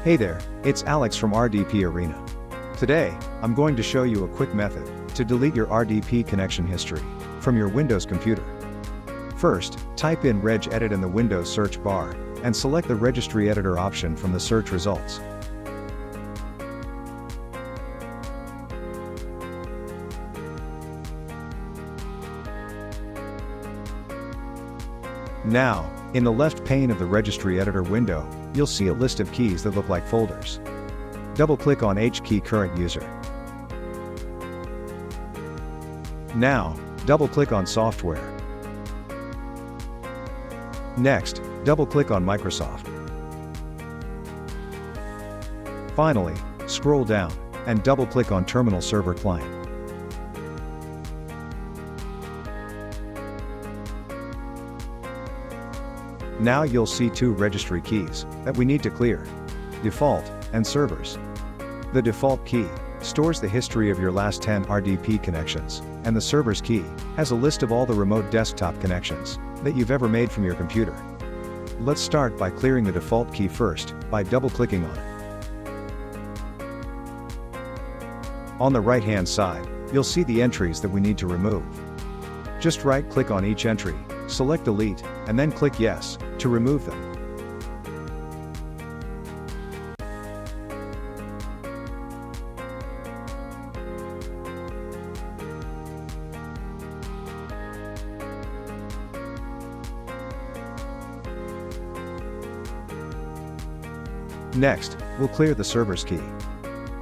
Hey there, it's Alex from RDP Arena. Today, I'm going to show you a quick method to delete your RDP connection history from your Windows computer. First, type in regedit in the Windows search bar, and select the Registry Editor option from the search results. Now, in the left pane of the Registry Editor window, you'll see a list of keys that look like folders. Double-click on H key current user. Now, double-click on Software. Next, double-click on Microsoft. Finally, scroll down, and double-click on Terminal Server Client. Now you'll see two registry keys that we need to clear: default and servers. The default key stores the history of your last 10 RDP connections, and the servers key has a list of all the remote desktop connections that you've ever made from your computer. Let's start by clearing the default key first by double-clicking on it. On the right-hand side, you'll see the entries that we need to remove. Just right-click on each entry, select Delete, and then click Yes to remove them. Next, we'll clear the servers key.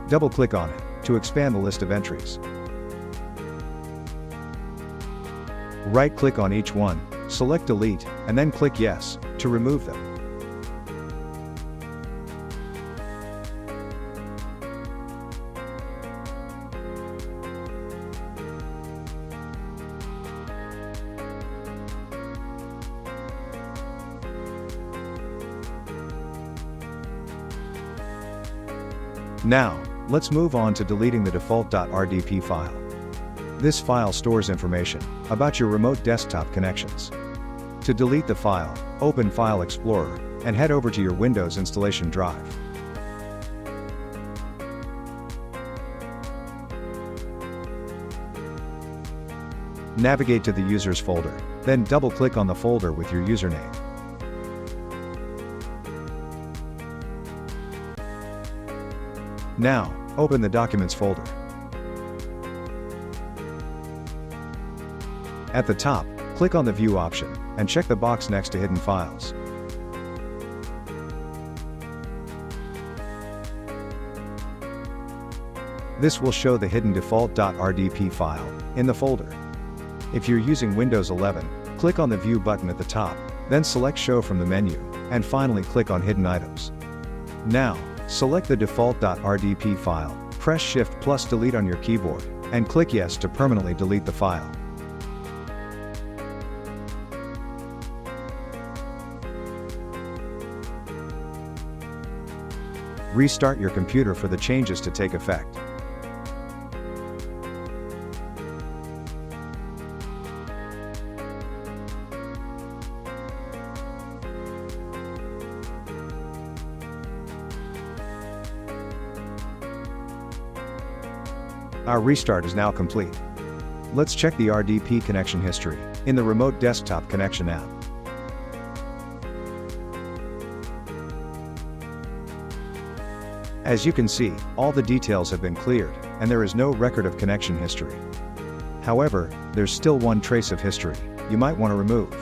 Double-click on it to expand the list of entries. Right-click on each one, select Delete, and then click Yes to remove them. Now, let's move on to deleting the default.rdp file. This file stores information about your remote desktop connections. To delete the file, open File Explorer and head over to your Windows installation drive. Navigate to the Users folder, then double-click on the folder with your username. Now, open the Documents folder. At the top, click on the View option, and check the box next to Hidden Files. This will show the hidden default.rdp file in the folder. If you're using Windows 11, click on the View button at the top, then select Show from the menu, and finally click on Hidden Items. Now, select the default.rdp file, press Shift+Delete on your keyboard, and click Yes to permanently delete the file. Restart your computer for the changes to take effect. Our restart is now complete. Let's check the RDP connection history in the Remote Desktop Connection app. As you can see, all the details have been cleared, and there is no record of connection history. However, there's still one trace of history you might want to remove.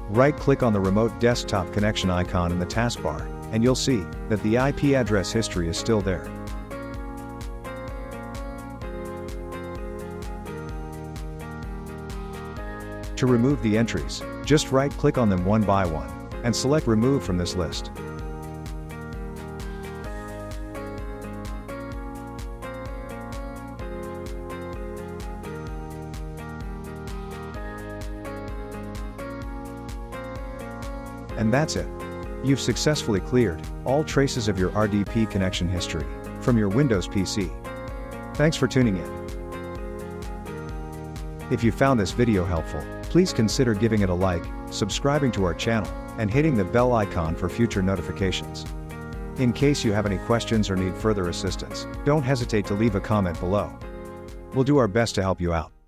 Right-click on the Remote Desktop Connection icon in the taskbar, and you'll see that the IP address history is still there. To remove the entries, just right-click on them one by one, and select Remove from this list. And that's it. You've successfully cleared all traces of your RDP connection history from your Windows PC. Thanks for tuning in. If you found this video helpful, please consider giving it a like, subscribing to our channel, and hitting the bell icon for future notifications. In case you have any questions or need further assistance, don't hesitate to leave a comment below. We'll do our best to help you out.